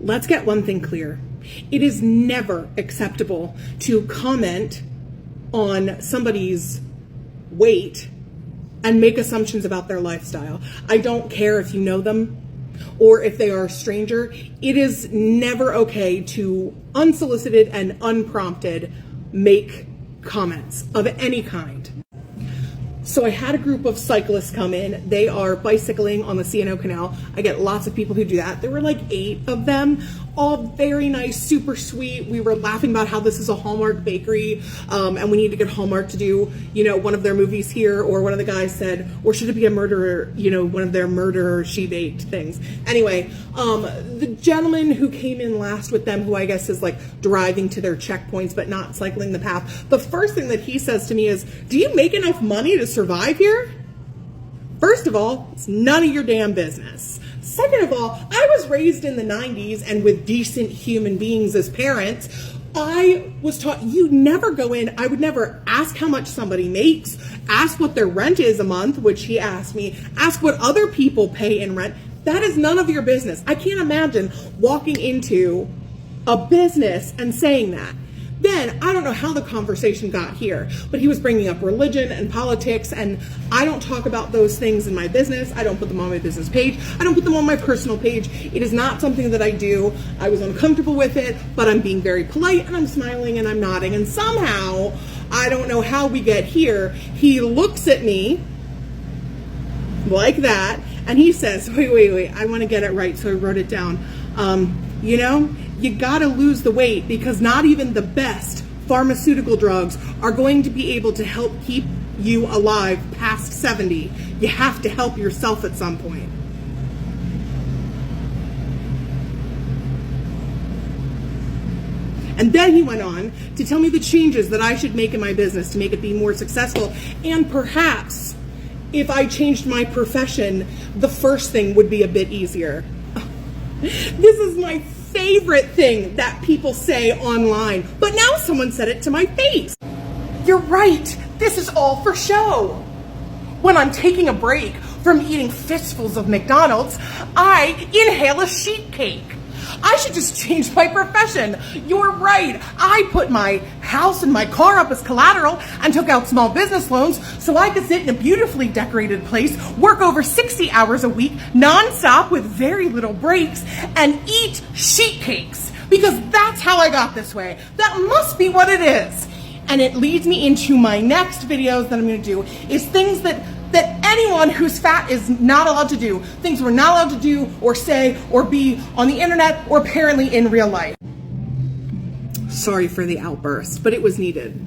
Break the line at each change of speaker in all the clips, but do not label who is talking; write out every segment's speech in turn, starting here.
let's get one thing clear. It is never acceptable to comment on somebody's weight and make assumptions about their lifestyle. I don't care if you know them or if they are a stranger. It is never okay to unsolicited and unprompted make comments of any kind. So I had a group of cyclists come in. They are bicycling on the C&O Canal. I get lots of people who do that. There were like 8 of them, all very nice, super sweet. We were laughing about how this is a Hallmark bakery, and we need to get Hallmark to do, one of their movies here. Or one of the guys said, or should it be a murderer, one of their murderer she baked things. Anyway, the gentleman who came in last with them, who I guess is like driving to their checkpoints but not cycling the path, the first thing that he says to me is, do you make enough money to survive here? First of all, it's none of your damn business. Second of all, I was raised in the 90s and with decent human beings as parents. I was taught you never go in. I would never ask how much somebody makes, ask what their rent is a month, which he asked me, ask what other people pay in rent. That is none of your business. I can't imagine walking into a business and saying that. Then, I don't know how the conversation got here, but he was bringing up religion and politics, and I don't talk about those things in my business. I don't put them on my business page. I don't put them on my personal page. It is not something that I do. I was uncomfortable with it, but I'm being very polite, and I'm smiling, and I'm nodding, and somehow, I don't know how we get here, he looks at me like that, and he says, wait, I want to get it right, so I wrote it down. You gotta lose the weight because not even the best pharmaceutical drugs are going to be able to help keep you alive past 70. You have to help yourself at some point. And then he went on to tell me the changes that I should make in my business to make it be more successful. And perhaps if I changed my profession, the first thing would be a bit easier. This is my favorite thing that people say online, but now someone said it to my face. You're right, this is all for show. When I'm taking a break from eating fistfuls of McDonald's, I inhale a sheet cake. I should just change my profession. You're right. I put my house and my car up as collateral and took out small business loans so I could sit in a beautifully decorated place, work over 60 hours a week, nonstop with very little breaks, and eat sheet cakes. Because that's how I got this way. That must be what it is. And it leads me into my next videos that I'm going to do is things that anyone who's fat is not allowed to do. Things we're not allowed to do or say or be on the internet or apparently in real life. Sorry for the outburst, but it was needed.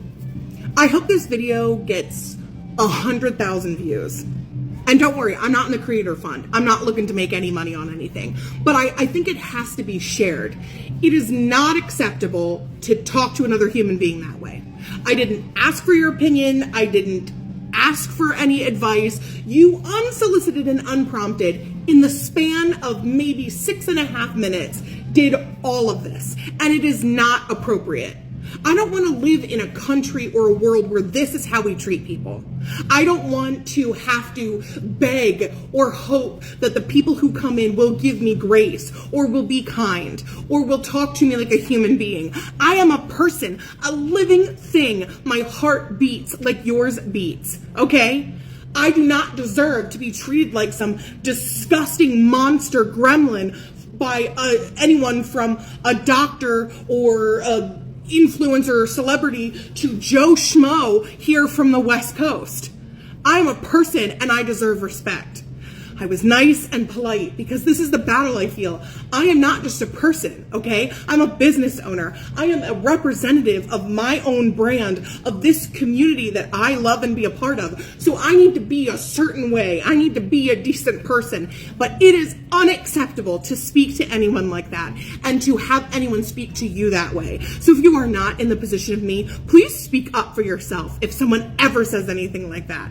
I hope this video gets 100,000 views. And don't worry, I'm not in the creator fund. I'm not looking to make any money on anything. But I think it has to be shared. It is not acceptable to talk to another human being that way. I didn't ask for your opinion. I didn't ask for any advice. You unsolicited and unprompted in the span of maybe 6.5 minutes did all of this, and it is not appropriate. I don't want to live in a country or a world where this is how we treat people. I don't want to have to beg or hope that the people who come in will give me grace or will be kind or will talk to me like a human being. I am a person, a living thing. My heart beats like yours beats, okay? I do not deserve to be treated like some disgusting monster gremlin by anyone from a doctor or a influencer or celebrity to Joe Schmo here from the West Coast. I'm a person and I deserve respect. I was nice and polite because this is the battle I feel. I am not just a person, okay? I'm a business owner. I am a representative of my own brand, of this community that I love and be a part of. So I need to be a certain way. I need to be a decent person. But it is unacceptable to speak to anyone like that and to have anyone speak to you that way. So if you are not in the position of me, please speak up for yourself if someone ever says anything like that.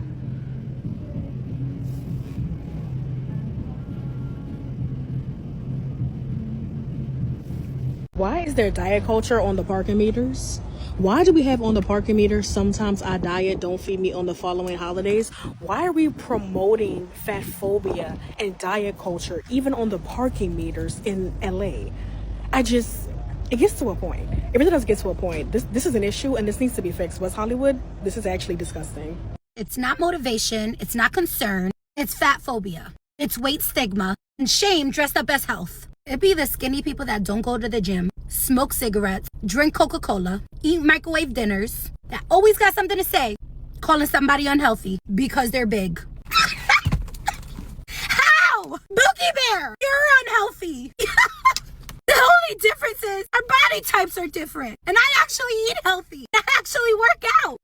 Why is there diet culture on the parking meters? Why do we have on the parking meters, sometimes I diet, don't feed me on the following holidays? Why are we promoting fatphobia and diet culture even on the parking meters in LA? it gets to a point. It really does get to a point. This is an issue and this needs to be fixed. West Hollywood, this is actually disgusting.
It's not motivation, it's not concern, it's fat phobia. It's weight stigma and shame dressed up as health. It be the skinny people that don't go to the gym, smoke cigarettes, drink Coca-Cola, eat microwave dinners, that always got something to say, calling somebody unhealthy because they're big. How? Bookie Bear, you're unhealthy. The only difference is our body types are different. And I actually eat healthy. I actually work out.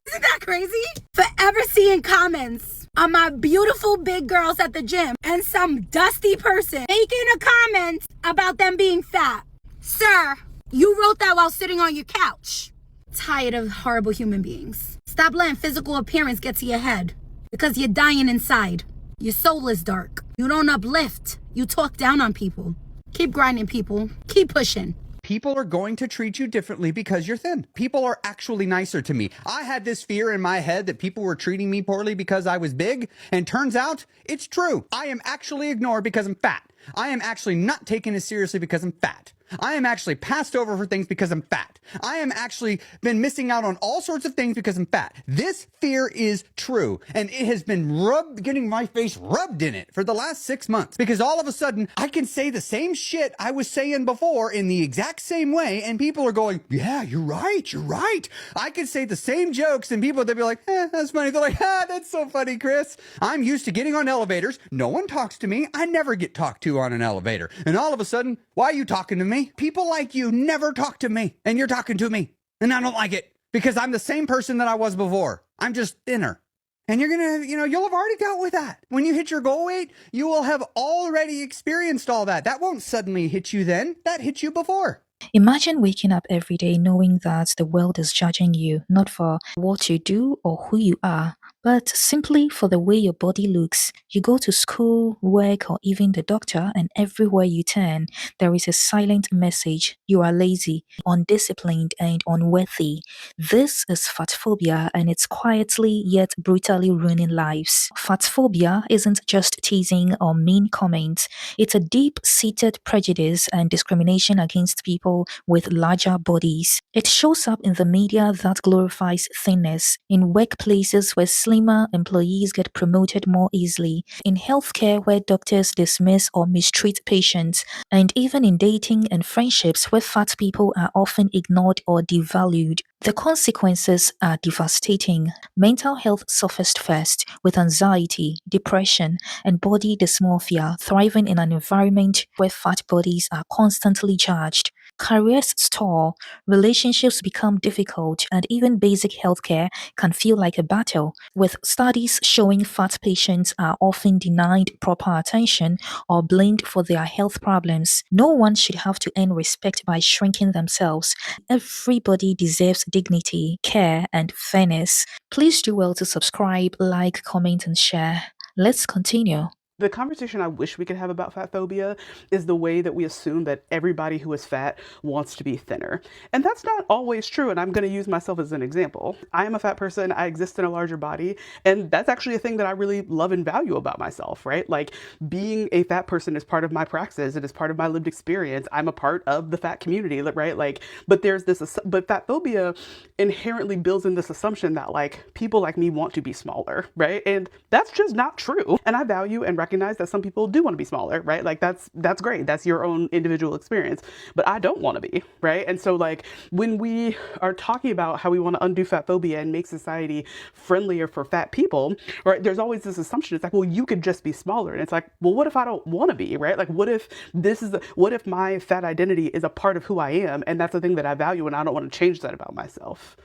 Isn't that crazy? Forever seeing comments on my beautiful big girls at the gym and some dusty person making a comment about them being fat. Sir, you wrote that while sitting on your couch. Tired of horrible human beings. Stop letting physical appearance get to your head because you're dying inside. Your soul is dark. You don't uplift. You talk down on people. Keep grinding, people. Keep pushing.
People are going to treat you differently because you're thin. People are actually nicer to me. I had this fear in my head that people were treating me poorly because I was big, and turns out it's true. I am actually ignored because I'm fat. I am actually not taken as seriously because I'm fat. I am actually passed over for things because I'm fat. I am actually been missing out on all sorts of things because I'm fat. This fear is true, and it has been getting my face rubbed in it for the last 6 months, because all of a sudden I can say the same shit I was saying before in the exact same way, and people are going, yeah, you're right. I can say the same jokes, and people, they'll be like, that's funny. They're like, that's so funny, Chris. I'm used to getting on elevators. No one talks to me. I never get talked to on an elevator. And all of a sudden, why are you talking to me? People like you never talk to me, and you're talking to me, and I don't like it because I'm the same person that I was before. I'm just thinner. And you're going to, you'll have already dealt with that. When you hit your goal weight, you will have already experienced all that. That won't suddenly hit you then. That hit you before.
Imagine waking up every day knowing that the world is judging you, not for what you do or who you are, but simply for the way your body looks. You go to school, work, or even the doctor, and everywhere you turn, there is a silent message. You are lazy, undisciplined, and unworthy. This is fatphobia, and it's quietly yet brutally ruining lives. Fatphobia isn't just teasing or mean comments. It's a deep-seated prejudice and discrimination against people with larger bodies. It shows up in the media that glorifies thinness, in workplaces where slimmer employees get promoted more easily, in healthcare where doctors dismiss or mistreat patients, and even in dating and friendships where fat people are often ignored or devalued. The consequences are devastating. Mental health suffers first, with anxiety, depression, and body dysmorphia thriving in an environment where fat bodies are constantly judged. Careers stall, relationships become difficult, and even basic healthcare can feel like a battle, with studies showing fat patients are often denied proper attention or blamed for their health problems. No one should have to earn respect by shrinking themselves. Everybody deserves dignity, care, and fairness. Please do well to subscribe, like, comment, and share. Let's continue.
The conversation I wish we could have about fat phobia is the way that we assume that everybody who is fat wants to be thinner. And that's not always true, and I'm going to use myself as an example. I am a fat person, I exist in a larger body, and that's actually a thing that I really love and value about myself, right? Like, being a fat person is part of my praxis, it is part of my lived experience. I'm a part of the fat community, right? Like, but fat phobia inherently builds in this assumption that, like, people like me want to be smaller, right? And that's just not true. And I value and recognize that some people do want to be smaller, right? Like, that's great. That's your own individual experience, but I don't want to be, right? And so, like, when we are talking about how we want to undo fat phobia and make society friendlier for fat people, right, there's always this assumption. It's like, well, you could just be smaller. And it's like, well, what if I don't want to be, right? Like, what if my fat identity is a part of who I am, and that's the thing that I value, and I don't want to change that about myself?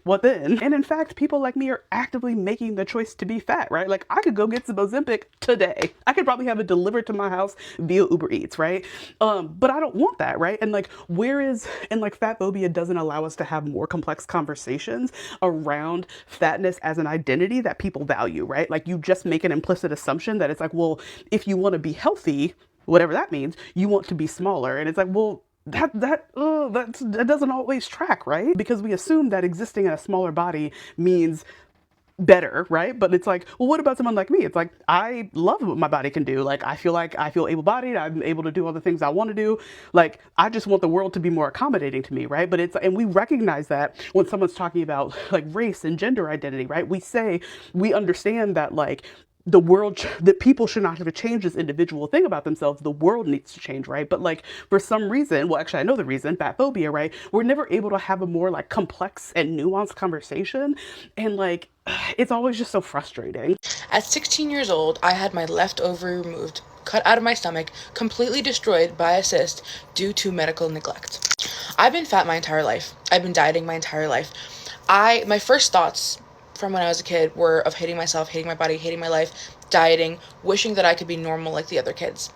What then? And in fact, people like me are actively making the choice to be fat, right? Like, I could go get some Ozempic today. I could probably have it delivered to my house via Uber Eats, right? But I don't want that, right? And like, fat phobia doesn't allow us to have more complex conversations around fatness as an identity that people value, right? Like, you just make an implicit assumption that it's like, well, if you want to be healthy, whatever that means, you want to be smaller. And it's like, well, that doesn't always track, right? Because we assume that existing in a smaller body means better, right? But it's like, well, what about someone like me? It's like, I love what my body can do. Like I feel able-bodied. I'm able to do all the things I want to do. Like I just want the world to be more accommodating to me, right? But and we recognize that when someone's talking about like race and gender identity, right? We understand that like the world, that people should not have to change this individual thing about themselves. The world needs to change, right? But like for some reason, well, actually I know the reason, fatphobia, right? We're never able to have a more like complex and nuanced conversation. And like, it's always just so frustrating.
At 16 years old, I had my left ovary removed, cut out of my stomach, completely destroyed by a cyst due to medical neglect. I've been fat my entire life. I've been dieting my entire life. My first thoughts from when I was a kid were of hating myself, hating my body, hating my life, dieting, wishing that I could be normal like the other kids.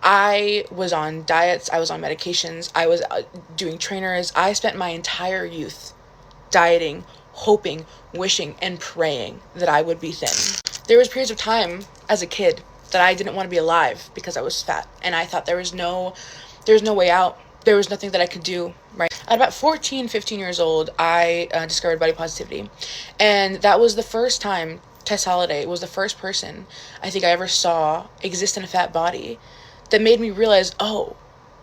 I was on diets, I was on medications, I was doing trainers. I spent my entire youth dieting, hoping, wishing, and praying that I would be thin. There was periods of time as a kid that I didn't want to be alive because I was fat, and I thought there was no way out. There was nothing that I could do, right? At about 14, 15 years old, I discovered body positivity, and that was the first time Tess Holliday was the first person I think I ever saw exist in a fat body that made me realize, oh,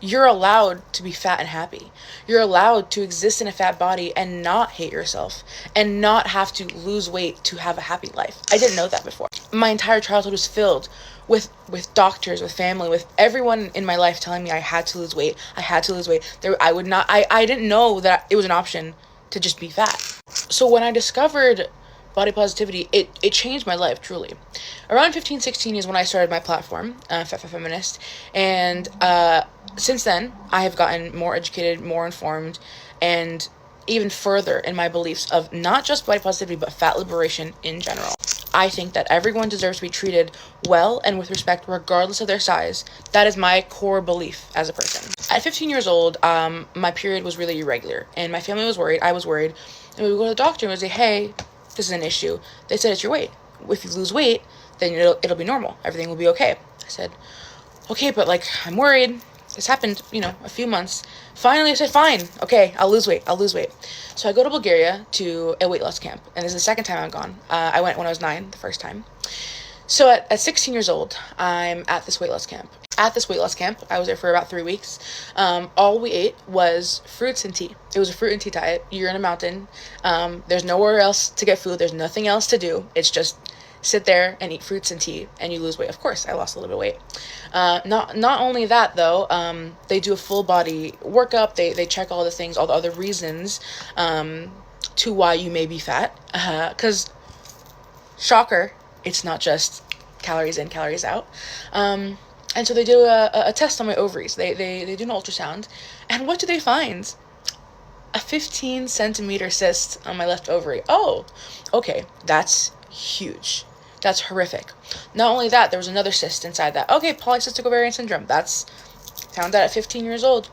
you're allowed to be fat and happy. You're allowed to exist in a fat body and not hate yourself and not have to lose weight to have a happy life. I didn't know that before. My entire childhood was filled with doctors, with family, with everyone in my life telling me I had to lose weight. I had to lose weight. I didn't know that it was an option to just be fat. So when I discovered body positivity, it changed my life, truly. Around 15, 16 is when I started my platform, Fat Feminist, and since then, I have gotten more educated, more informed, and even further in my beliefs of not just body positivity, but fat liberation in general. I think that everyone deserves to be treated well and with respect, regardless of their size. That is my core belief as a person. At 15 years old, my period was really irregular, and my family was worried. I was worried, and we would go to the doctor and we would say, "Hey, this is an issue." They said, "It's your weight. If you lose weight, then it'll be normal. Everything will be okay." I said, "Okay, but like I'm worried." This happened, a few months. Finally, I said, "Fine, okay, I'll lose weight. So I go to Bulgaria to a weight loss camp, and this is the second time I've gone. I went when I was 9, the first time. So at 16 years old, I'm at this weight loss camp. At this weight loss camp, I was there for about 3 weeks. All we ate was fruits and tea. It was a fruit and tea diet. You're in a mountain. There's nowhere else to get food. There's nothing else to do. It's just sit there and eat fruits and tea, and you lose weight. Of course, I lost a little bit of weight. Not only that, though, they do a full body workup. They check all the things, all the other reasons to why you may be fat. Because, shocker, it's not just calories in, calories out. And so they do a test on my ovaries. They do an ultrasound. And what do they find? A 15 centimeter cyst on my left ovary. Oh, okay, that's huge. That's horrific. Not only that, there was another cyst inside that. Okay, polycystic ovarian syndrome. That's found out at 15 years old.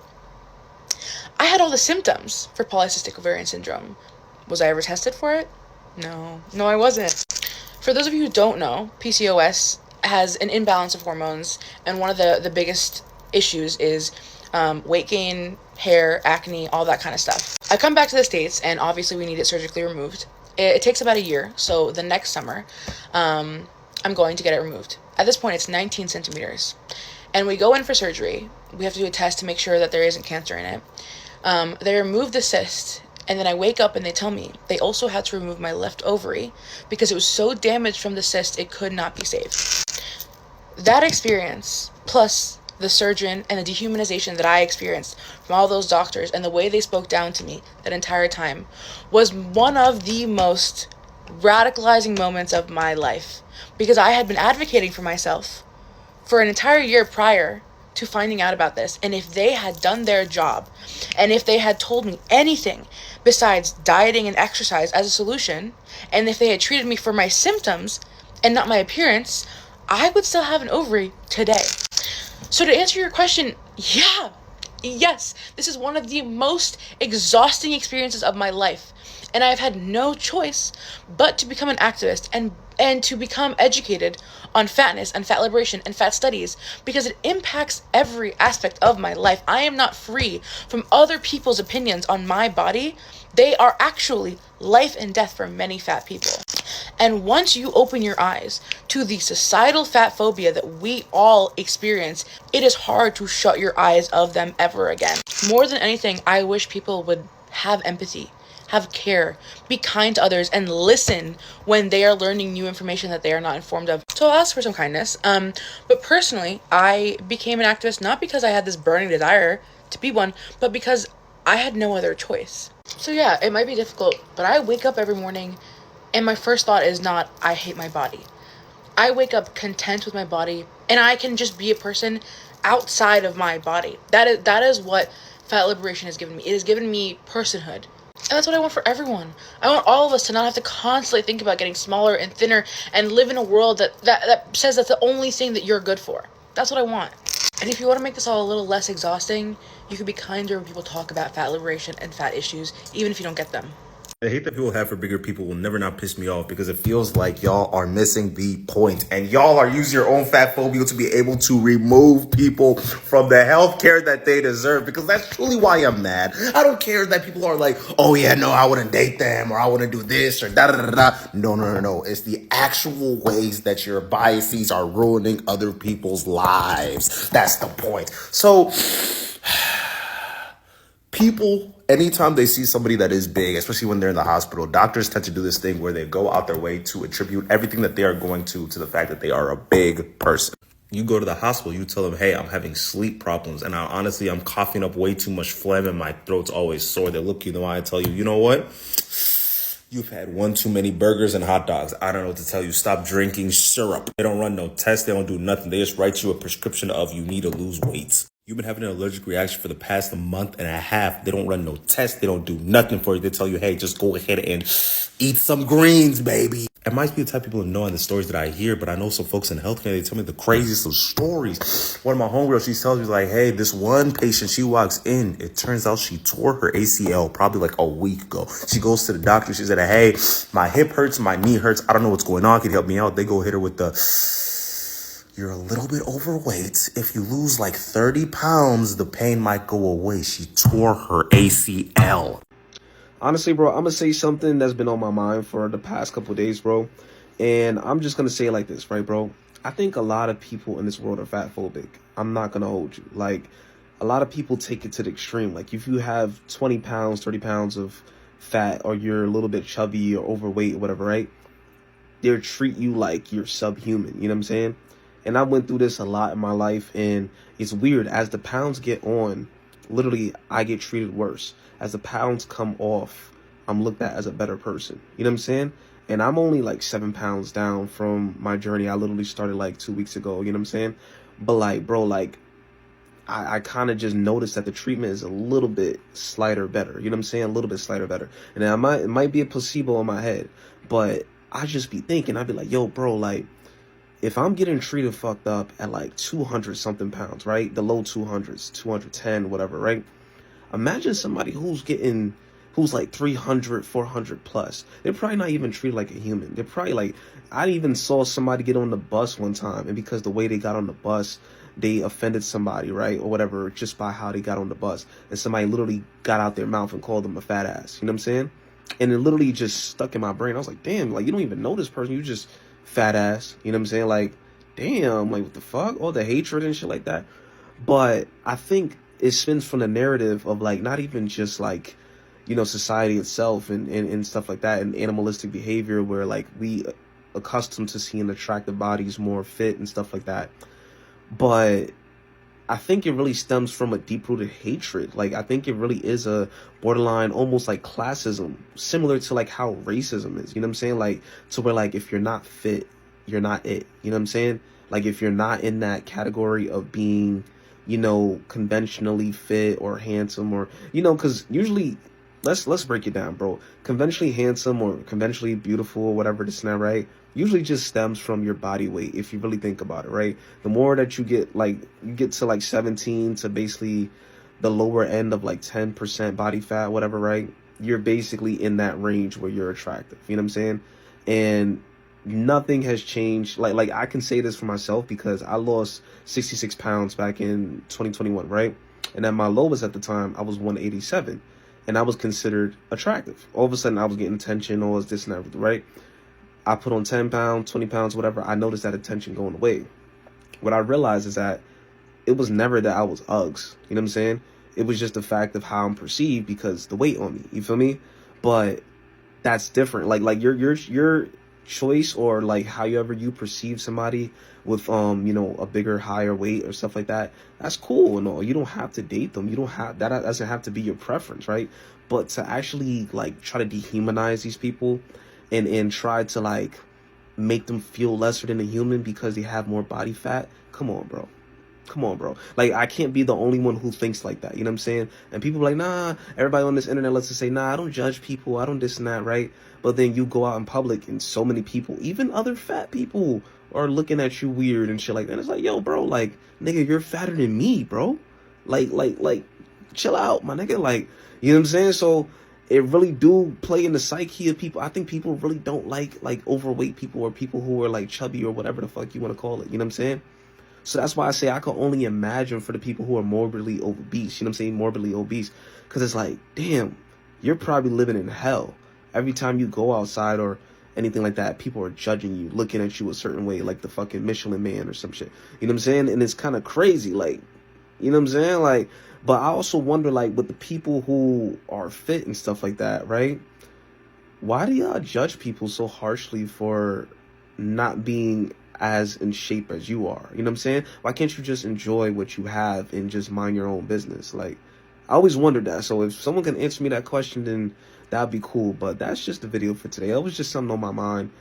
I had all the symptoms for polycystic ovarian syndrome. Was I ever tested for it? No, I wasn't. For those of you who don't know, PCOS has an imbalance of hormones, and one of the biggest issues is weight gain, hair, acne, all that kind of stuff. I come back to the States, and obviously we need it surgically removed. It takes about a year, so the next summer, I'm going to get it removed. At this point, it's 19 centimeters. And we go in for surgery. We have to do a test to make sure that there isn't cancer in it. They remove the cyst, and then I wake up and they tell me they also had to remove my left ovary because it was so damaged from the cyst it could not be saved. That experience, plus the surgeon and the dehumanization that I experienced from all those doctors and the way they spoke down to me that entire time, was one of the most radicalizing moments of my life, because I had been advocating for myself for an entire year prior to finding out about this. And if they had done their job, and if they had told me anything besides dieting and exercise as a solution, and if they had treated me for my symptoms and not my appearance, I would still have an ovary today. So to answer your question, yes, this is one of the most exhausting experiences of my life. And I've had no choice but to become an activist and to become educated on fatness and fat liberation and fat studies, because it impacts every aspect of my life. I am not free from other people's opinions on my body. They are actually life and death for many fat people. And once you open your eyes to the societal fat phobia that we all experience, it is hard to shut your eyes of them ever again. More than anything, I wish people would have empathy, have care, be kind to others, and listen when they are learning new information that they are not informed of. So I'll ask for some kindness. But personally, I became an activist not because I had this burning desire to be one, but because I had no other choice. So yeah, it might be difficult, but I wake up every morning and my first thought is not, I hate my body. I wake up content with my body and I can just be a person outside of my body. That is what fat liberation has given me. It has given me personhood. And that's what I want for everyone. I want all of us to not have to constantly think about getting smaller and thinner and live in a world that says that's the only thing that you're good for. That's what I want. And if you want to make this all a little less exhausting, you can be kinder when people talk about fat liberation and fat issues, even if you don't get them.
The hate that people have for bigger people will never not piss me off because it feels like y'all are missing the point and y'all are using your own fat phobia to be able to remove people from the health care that they deserve, because that's truly why I'm mad. I don't care that people are like, oh yeah, no, I wouldn't date them or I wouldn't do this or da da da da. No. It's the actual ways that your biases are ruining other people's lives. That's the point. So people, anytime they see somebody that is big, especially when they're in the hospital, doctors tend to do this thing where they go out their way to attribute everything that they are going to the fact that they are a big person. You go to the hospital, you tell them, hey, I'm having sleep problems, and I'm coughing up way too much phlegm and my throat's always sore. They look you in the eye and tell you, you know what? You've had one too many burgers and hot dogs. I don't know what to tell you. Stop drinking syrup. They don't run no tests. They don't do nothing. They just write you a prescription of you need to lose weight. You've been having an allergic reaction for the past month and a half. They don't run no tests. They don't do nothing for you. They tell you, hey, just go ahead and eat some greens, baby. It might be the type of people knowing the stories that I hear, but I know some folks in healthcare, they tell me the craziest of stories. One of my homegirls, she tells me like, hey, this one patient, she walks in. It turns out she tore her ACL probably like a week ago. She goes to the doctor. She said, hey, my hip hurts, my knee hurts. I don't know what's going on. Can you help me out? They go hit her with the, you're a little bit overweight. If you lose like 30 pounds, the pain might go away. She tore her ACL.
Honestly, bro, I'm going to say something that's been on my mind for the past couple of days, bro. And I'm just going to say it like this, right, bro? I think a lot of people in this world are fat phobic. I'm not going to hold you. Like, a lot of people take it to the extreme. Like, if you have 20 pounds, 30 pounds of fat, or you're a little bit chubby or overweight or whatever, right? They'll treat you like you're subhuman. You know what I'm saying? And I went through this a lot in my life, and it's weird. As the pounds get on, literally, I get treated worse. As the pounds come off, I'm looked at as a better person. You know what I'm saying? And I'm only like 7 pounds down from my journey. I literally started like 2 weeks ago. You know what I'm saying? But like, bro, like, I kind of just noticed that the treatment is a little bit slighter better. You know what I'm saying? A little bit slighter better. And it might be a placebo in my head, but I just be thinking, I'd be like, yo, bro, like, if I'm getting treated fucked up at like 200 something pounds, right? The low 200s, 210, whatever, right? Imagine somebody who's like 300, 400 plus. They're probably not even treated like a human. They're probably like, I even saw somebody get on the bus one time, and because the way they got on the bus, they offended somebody, right? Or whatever, just by how they got on the bus. And somebody literally got out their mouth and called them a fat ass. You know what I'm saying? And it literally just stuck in my brain. I was like, damn, like, you don't even know this person. You just fat ass. You know what I'm saying? Like, damn, like, what the fuck? All the hatred and shit like that. But I think it spins from the narrative of, like, not even just, like, you know, society itself and stuff like that, and animalistic behavior where, like, we accustomed to seeing attractive bodies more fit and stuff like that. But I think it really stems from a deep-rooted hatred. Like, I think it really is a borderline, almost like classism, similar to, like, how racism is. You know what I'm saying? Like, to where, like, if you're not fit, you're not it. You know what I'm saying? Like, if you're not in that category of being, you know, conventionally fit or handsome, or, you know, because usually, let's break it down, bro. Conventionally handsome or conventionally beautiful or whatever, this and that, right? Usually just stems from your body weight, if you really think about it, right? The more that you get, like, you get to like 17 to basically the lower end of like 10% body fat, whatever, right? You're basically in that range where you're attractive. You know what I'm saying? And nothing has changed. Like I can say this for myself because I lost 66 pounds back in 2021, right? And at my lowest at the time, I was 187. And I was considered attractive. All of a sudden, I was getting attention, all this and that, right? I put on 10 pounds, 20 pounds, whatever, I noticed that attention going away. What I realized is that it was never that I was Uggs. You know what I'm saying? It was just the fact of how I'm perceived because the weight on me. You feel me? But that's different. Like your choice, or like however you perceive somebody with you know, a bigger, higher weight or stuff like that, that's cool and all. You don't have to date them. You don't have that, doesn't have to be your preference, right? But to actually like try to dehumanize these people and try to like make them feel lesser than a human because they have more body fat, come on, bro. Come on, bro. Like, I can't be the only one who thinks like that. You know what I'm saying? And people are like, nah, everybody on this internet lets us say, nah, I don't judge people. I don't this and that, right? But then you go out in public and so many people, even other fat people, are looking at you weird and shit like that. And it's like, yo, bro, like, nigga, you're fatter than me, bro. Like, chill out, my nigga. Like, you know what I'm saying? So it really do play in the psyche of people. I think people really don't like overweight people or people who are like chubby or whatever the fuck you want to call it. You know what I'm saying? So that's why I say I can only imagine for the people who are morbidly obese. You know what I'm saying? Morbidly obese. Because it's like, damn, you're probably living in hell. Every time you go outside or anything like that, people are judging you, looking at you a certain way, like the fucking Michelin Man or some shit. You know what I'm saying? And it's kind of crazy. Like, you know what I'm saying? Like, but I also wonder, like, with the people who are fit and stuff like that, right? Why do y'all judge people so harshly for not being as in shape as you are? You know what I'm saying? Why can't you just enjoy what you have and just mind your own business? Like, I always wondered that. So if someone can answer me that question, then that'd be cool. But that's just the video for today. It was just something on my mind.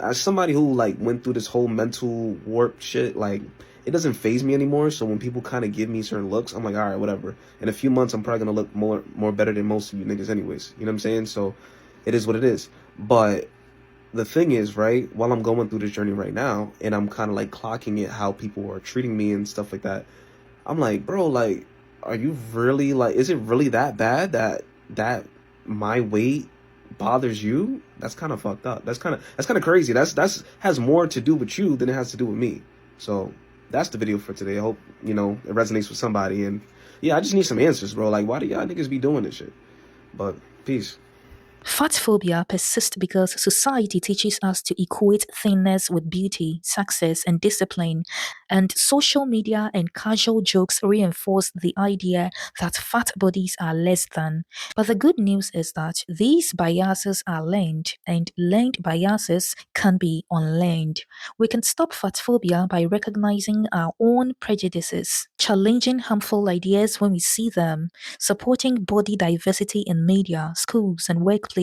As somebody who like went through this whole mental warp shit, like, it doesn't phase me anymore. So when people kind of give me certain looks, I'm like, all right, whatever. In a few months, I'm probably gonna look more better than most of you niggas anyways. You know what I'm saying? So it is what it is. But the thing is, right, while I'm going through this journey right now, and I'm kind of like clocking it, how people are treating me and stuff like that, I'm like, bro, like, are you really, like, is it really that bad that my weight bothers you? That's kind of fucked up. That's kind of crazy. That's has more to do with you than it has to do with me. So that's the video for today. I hope, you know, it resonates with somebody. And yeah, I just need some answers, bro. Like, why do y'all niggas be doing this shit? But peace.
Fatphobia persists because society teaches us to equate thinness with beauty, success, and discipline, and social media and casual jokes reinforce the idea that fat bodies are less than. But the good news is that these biases are learned, and learned biases can be unlearned. We can stop fatphobia by recognizing our own prejudices, challenging harmful ideas when we see them, supporting body diversity in media, schools, and workplaces,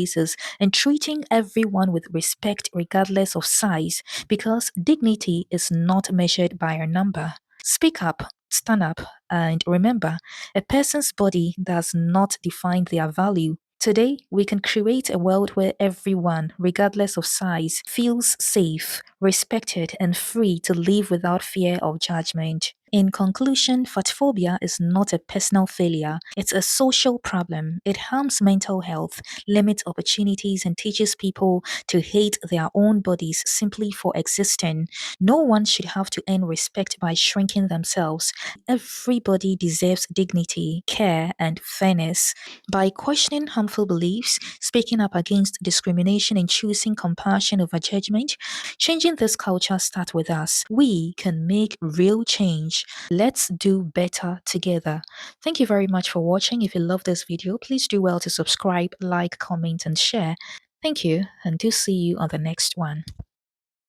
and treating everyone with respect regardless of size, because dignity is not measured by a number. Speak up, stand up, and remember, a person's body does not define their value. Today, we can create a world where everyone, regardless of size, feels safe, respected, and free to live without fear of judgment. In conclusion, fatphobia is not a personal failure, it's a social problem. It harms mental health, limits opportunities, and teaches people to hate their own bodies simply for existing. No one should have to earn respect by shrinking themselves. Everybody deserves dignity, care, and fairness. By questioning harmful beliefs, speaking up against discrimination, and choosing compassion over judgment, changing this culture starts with us. We can make real change. Let's do better together. Thank you very much for watching. If you love this video, please do well to subscribe, like, comment, and share. Thank you, and do see you on the next one.